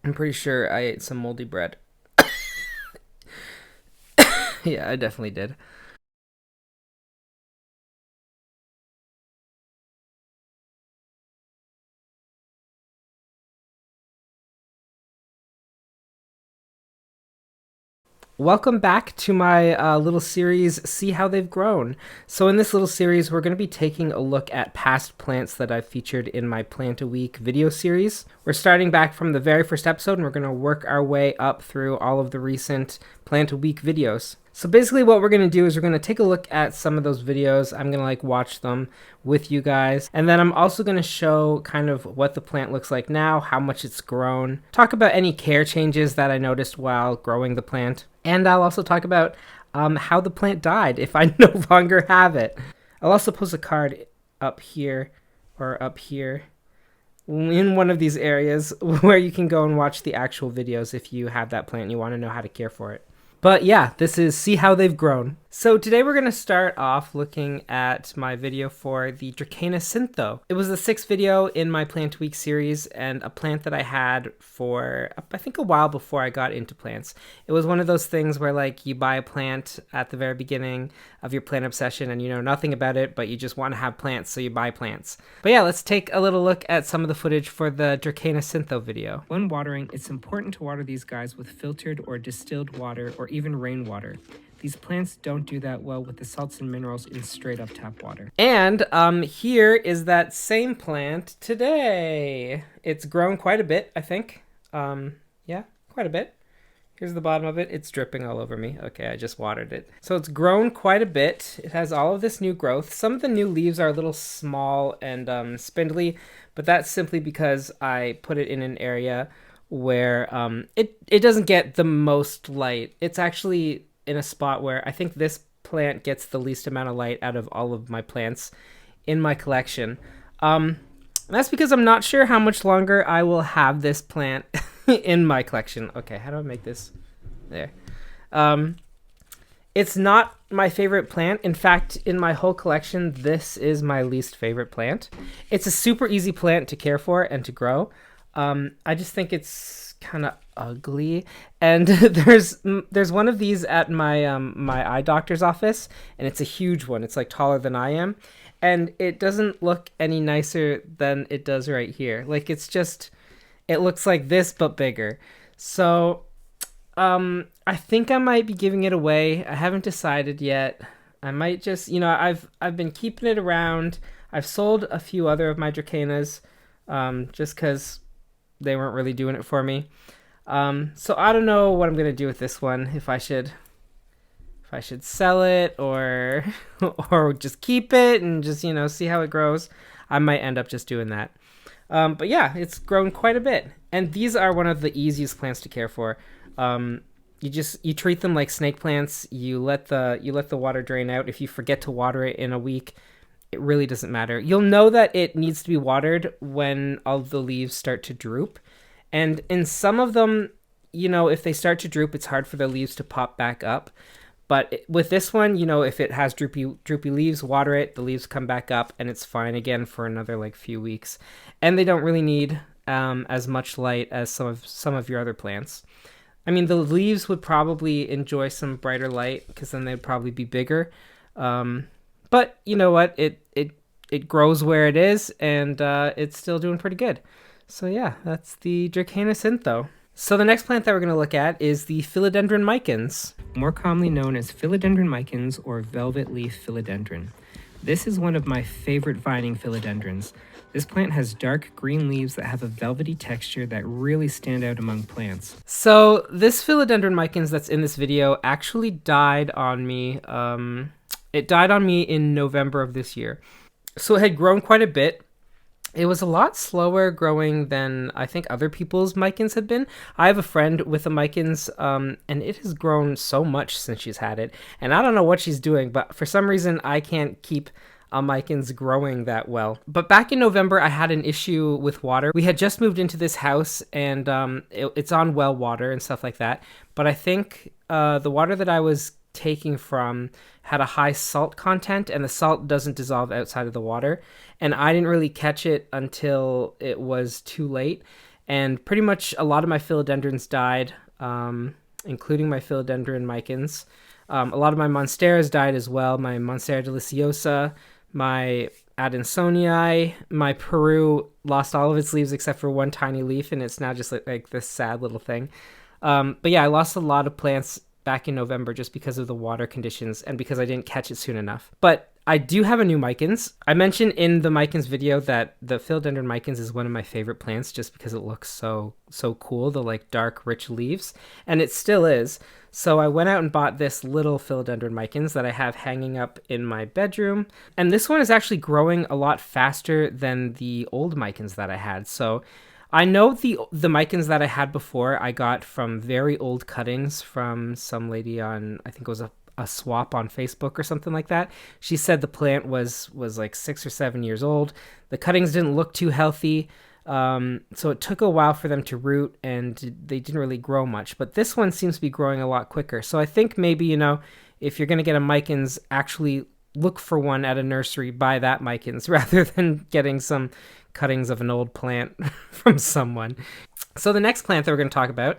I'm pretty sure I ate some moldy bread. Yeah, I definitely did. Welcome back to my little series, See How They've Grown. So, in this little series, we're going to be taking a look at past plants that I've featured in my Plant a Week video series. We're starting back from the very first episode, and we're going to work our way up through all of the recent Plant a Week videos. So basically what we're going to do is we're going to take a look at some of those videos. I'm going to watch them with you guys. And then I'm also going to show kind of what the plant looks like now, how much it's grown, talk about any care changes that I noticed while growing the plant. And I'll also talk about how the plant died if I no longer have it. I'll also post a card up here or up here in one of these areas where you can go and watch the actual videos if you have that plant and you want to know how to care for it. But yeah, this is See How They've Grown. So today we're going to start off looking at my video for the Dracaena Cintho. It was the sixth video in my Plant Week series and a plant that I had for, I think, a while before I got into plants. It was one of those things where you buy a plant at the very beginning of your plant obsession and you know nothing about it, but you just want to have plants, so you buy plants. But yeah, let's take a little look at some of the footage for the Dracaena Cintho video. When watering, it's important to water these guys with filtered or distilled water or even rainwater. These plants don't do that well with the salts and minerals in straight up tap water. And here is that same plant today. It's grown quite a bit, I think. Yeah, quite a bit. Here's the bottom of it. It's dripping all over me. Okay, I just watered it. So it's grown quite a bit. It has all of this new growth. Some of the new leaves are a little small and spindly, but that's simply because I put it in an area where it doesn't get the most light. It's actually in a spot where I think this plant gets the least amount of light out of all of my plants in my collection. That's because I'm not sure how much longer I will have this plant in my collection. Okay, how do I make this? There. It's not my favorite plant. In fact, in my whole collection, this is my least favorite plant. It's a super easy plant to care for and to grow. I just think it's kind of ugly, and there's one of these at my my eye doctor's office, and it's a huge one. It's taller than I am, and it doesn't look any nicer than it does right here. It looks like this but bigger. So I think I might be giving it away. I haven't decided yet. I might just, I've been keeping it around. I've sold a few other of my Dracaenas just because they weren't really doing it for me. So I don't know what I'm gonna do with this one. If I should sell it or or just keep it and just see how it grows. I might end up just doing that. But yeah, it's grown quite a bit, and these are one of the easiest plants to care for. You treat them like snake plants. You let the water drain out. If you forget to water it in a week, it really doesn't matter. You'll know that it needs to be watered when all the leaves start to droop. And in some of them, if they start to droop, it's hard for the leaves to pop back up. But with this one, if it has droopy leaves, water it, the leaves come back up, and it's fine again for another few weeks. And they don't really need as much light as some of your other plants. I mean, the leaves would probably enjoy some brighter light because then they'd probably be bigger. But you know what? It grows where it is, and it's still doing pretty good. So yeah, that's the Dracaena Cintho. So the next plant that we're going to look at is the Philodendron Micans, more commonly known as Philodendron Micans or velvet leaf philodendron. This is one of my favorite vining philodendrons. This plant has dark green leaves that have a velvety texture that really stand out among plants. So this Philodendron Micans that's in this video actually died on me. It died on me in November of this year. So it had grown quite a bit. It was a lot slower growing than I think other people's Micans had been. I have a friend with a Micans, and it has grown so much since she's had it. And I don't know what she's doing, but for some reason I can't keep Micans growing that well. But back in November, I had an issue with water. We had just moved into this house, and it's on well water and stuff like that. But I think the water that I was taking from had a high salt content, and the salt doesn't dissolve outside of the water, and I didn't really catch it until it was too late, and pretty much a lot of my philodendrons died, including my Philodendron Micans. A lot of my monsteras died as well. My Monstera deliciosa, my Adansonii, my Peru lost all of its leaves except for one tiny leaf, and it's now just like this sad little thing. But yeah, I lost a lot of plants back in November just because of the water conditions and because I didn't catch it soon enough. But I do have a new Micans. I mentioned in the Micans video that the Philodendron Micans is one of my favorite plants just because it looks so cool, the like dark, rich leaves, and it still is. So I went out and bought this little Philodendron Micans that I have hanging up in my bedroom. And this one is actually growing a lot faster than the old Micans that I had. So I know the Micans that I had before I got from very old cuttings from some lady on, I think it was a swap on Facebook or something like that. She said the plant was like 6 or 7 years old. The cuttings didn't look too healthy. So it took a while for them to root and they didn't really grow much, but this one seems to be growing a lot quicker. So I think maybe, you know, if you're going to get a Micans, actually look for one at a nursery, buy that Micans rather than getting some cuttings of an old plant from someone. So the next plant that we're going to talk about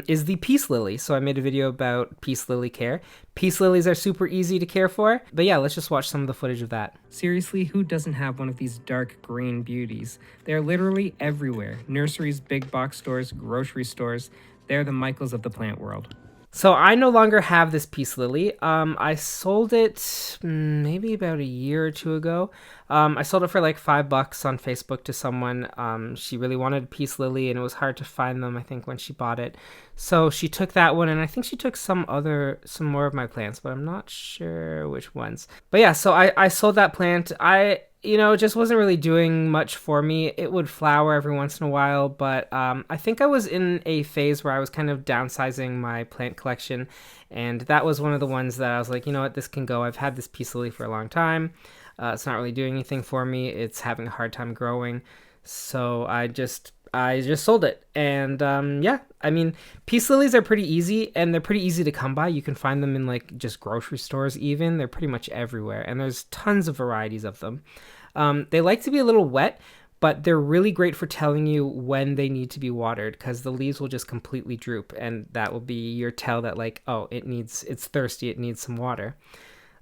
is the peace lily. So I made a video about peace lily care. Peace lilies are super easy to care for. But yeah, let's just watch some of the footage of that. Seriously, who doesn't have one of these dark green beauties? They're literally everywhere. Nurseries, big box stores, grocery stores. They're the Michaels of the plant world. So I no longer have this peace lily. I sold it maybe about a year or two ago. I sold it for like $5 on Facebook to someone. She really wanted a peace lily and it was hard to find them, I think, when she bought it. So she took that one, and I think she took some more of my plants, but I'm not sure which ones. But yeah, so I sold that plant. It just wasn't really doing much for me. It would flower every once in a while, but I think I was in a phase where I was kind of downsizing my plant collection, and that was one of the ones that I was like, you know what, this can go. I've had this peace lily for a long time. It's not really doing anything for me. It's having a hard time growing, so I just sold it. And yeah, I mean, peace lilies are pretty easy, and they're pretty easy to come by. You can find them in like just grocery stores even. They're pretty much everywhere, and there's tons of varieties of them. They like to be a little wet, but they're really great for telling you when they need to be watered, because the leaves will just completely droop, and that will be your tell that like, oh, it's thirsty, it needs some water.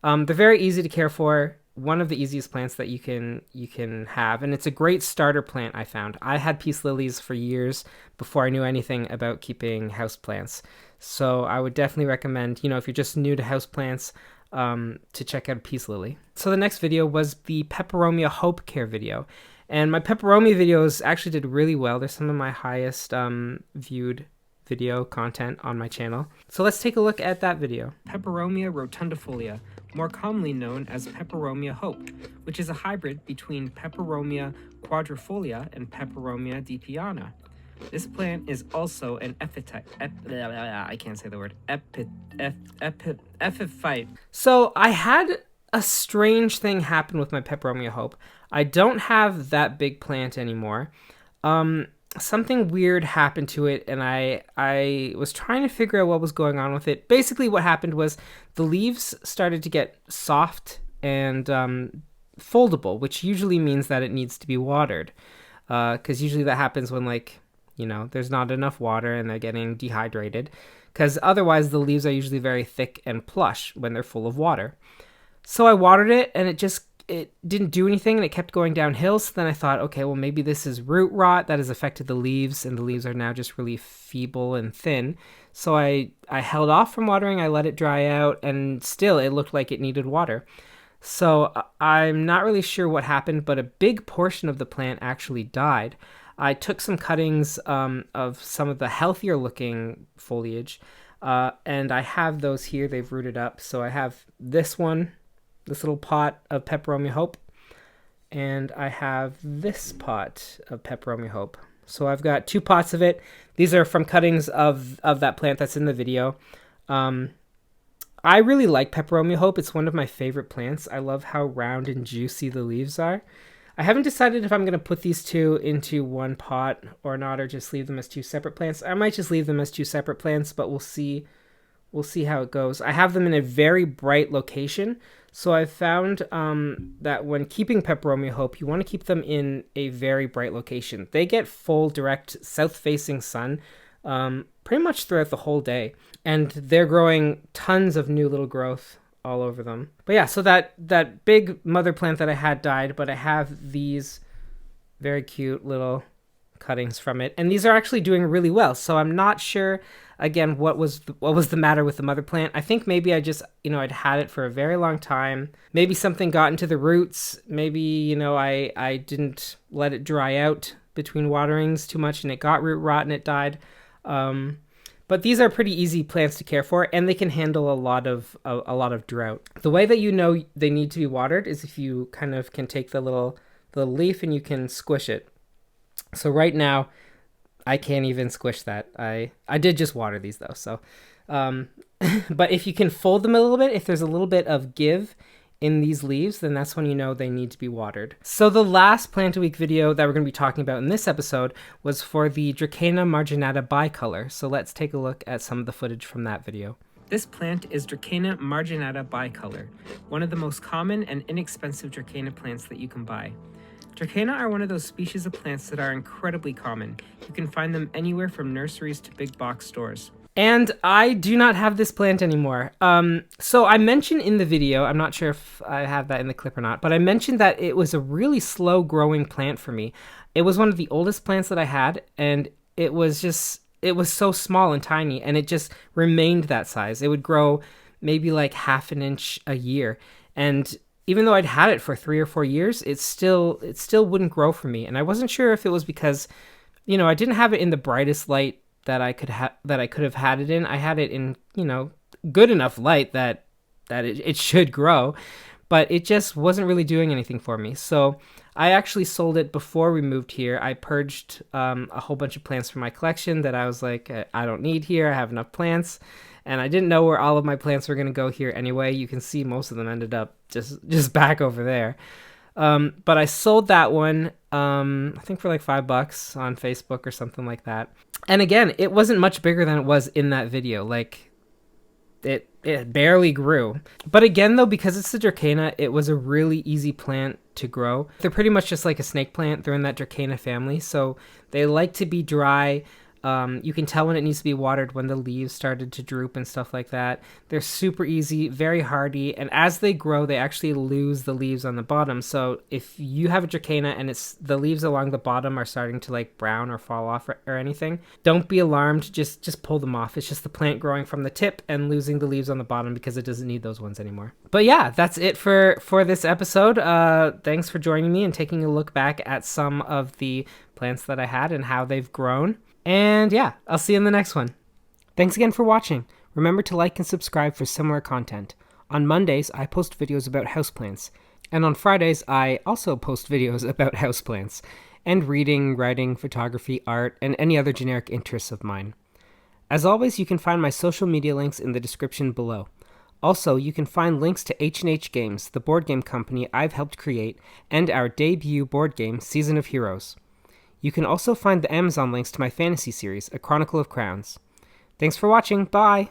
They're very easy to care for. One of the easiest plants that you can have, and it's a great starter plant. I found I had peace lilies for years before I knew anything about keeping house plants, so I would definitely recommend, if you're just new to house plants, to check out a peace lily. So the next video was the Peperomia Hope care video, and my Peperomia videos actually did really well. They're some of my highest viewed video content on my channel. So let's take a look at that video. Peperomia rotundifolia, more commonly known as Peperomia Hope, which is a hybrid between Peperomia quadrifolia and Peperomia depiana. This plant is also an epiphyte. I can't say the word. Epiphyte. So I had a strange thing happen with my Peperomia Hope. I don't have that big plant anymore. Something weird happened to it, and I was trying to figure out what was going on with it. Basically, what happened was the leaves started to get soft and foldable, which usually means that it needs to be watered. Because usually that happens when, there's not enough water and they're getting dehydrated. Because otherwise, the leaves are usually very thick and plush when they're full of water. So I watered it, and it didn't do anything, and it kept going downhill. So then I thought, okay, well, maybe this is root rot that has affected the leaves, and the leaves are now just really feeble and thin. So I held off from watering. I let it dry out, and still it looked like it needed water. So I'm not really sure what happened, but a big portion of the plant actually died. I took some cuttings of some of the healthier looking foliage, and I have those here. They've rooted up. So I have this one, this little pot of Peperomia Hope, and I have this pot of Peperomia Hope. So I've got 2 pots of it. These are from cuttings of that plant that's in the video. I really like Peperomia Hope. It's one of my favorite plants. I love how round and juicy the leaves are. I haven't decided if I'm going to put these 2 into one pot or not, or just leave them as 2 separate plants. I might just leave them as 2 separate plants, but we'll see we'll see how it goes. I have them in a very bright location. So I've found that when keeping Peperomia Hope, you want to keep them in a very bright location. They get full direct south-facing sun pretty much throughout the whole day. And they're growing tons of new little growth all over them. But yeah, so that big mother plant that I had died, but I have these very cute little cuttings from it. And these are actually doing really well. So I'm not sure, again, what was the matter with the mother plant. I think maybe I just, I'd had it for a very long time. Maybe something got into the roots. Maybe, I didn't let it dry out between waterings too much and it got root rot and it died. But these are pretty easy plants to care for, and they can handle a lot of drought. The way that they need to be watered is if you kind of can take the leaf and you can squish it. So right now, I can't even squish that. I did just water these though. So, but if you can fold them a little bit, if there's a little bit of give in these leaves, then that's when they need to be watered. So the last plant a week video that we're going to be talking about in this episode was for the Dracaena Marginata Bicolour. So let's take a look at some of the footage from that video. This plant is Dracaena Marginata Bicolour, one of the most common and inexpensive Dracaena plants that you can buy. Dracaena are one of those species of plants that are incredibly common. You can find them anywhere from nurseries to big box stores. And I do not have this plant anymore. So I mentioned in the video, I'm not sure if I have that in the clip or not, but I mentioned that it was a really slow growing plant for me. It was one of the oldest plants that I had, and it was so small and tiny, and it just remained that size. It would grow maybe like half an inch a year. And even though I'd had it for 3 or 4 years, it still wouldn't grow for me. And I wasn't sure if it was because, I didn't have it in the brightest light that I could have had it in. I had it in, good enough light that it should grow, but it just wasn't really doing anything for me. So I actually sold it before we moved here. I purged a whole bunch of plants from my collection that I was like, I don't need here. I have enough plants. And I didn't know where all of my plants were going to go here anyway. You can see most of them ended up just back over there. But I sold that one, I think for like $5 on Facebook or something like that. And again, it wasn't much bigger than it was in that video. Like, it barely grew. But again, though, because it's the Dracaena, it was a really easy plant to grow. They're pretty much just like a snake plant. They're in that Dracaena family. So they like to be dry. You can tell when it needs to be watered when the leaves started to droop and stuff like that. They're super easy, very hardy, and as they grow, they actually lose the leaves on the bottom. So if you have a Dracaena and the leaves along the bottom are starting to like brown or fall off or anything, don't be alarmed. Just pull them off. It's just the plant growing from the tip and losing the leaves on the bottom because it doesn't need those ones anymore. But yeah, that's it for this episode. Thanks for joining me and taking a look back at some of the plants that I had and how they've grown. And yeah, I'll see you in the next one. Thanks again for watching. Remember to like and subscribe for similar content. On Mondays, I post videos about houseplants. And on Fridays, I also post videos about houseplants. And reading, writing, photography, art, and any other generic interests of mine. As always, you can find my social media links in the description below. Also, you can find links to H&H Games, the board game company I've helped create, and our debut board game, Season of Heroes. You can also find the Amazon links to my fantasy series, A Chronicle of Crowns. Thanks for watching. Bye!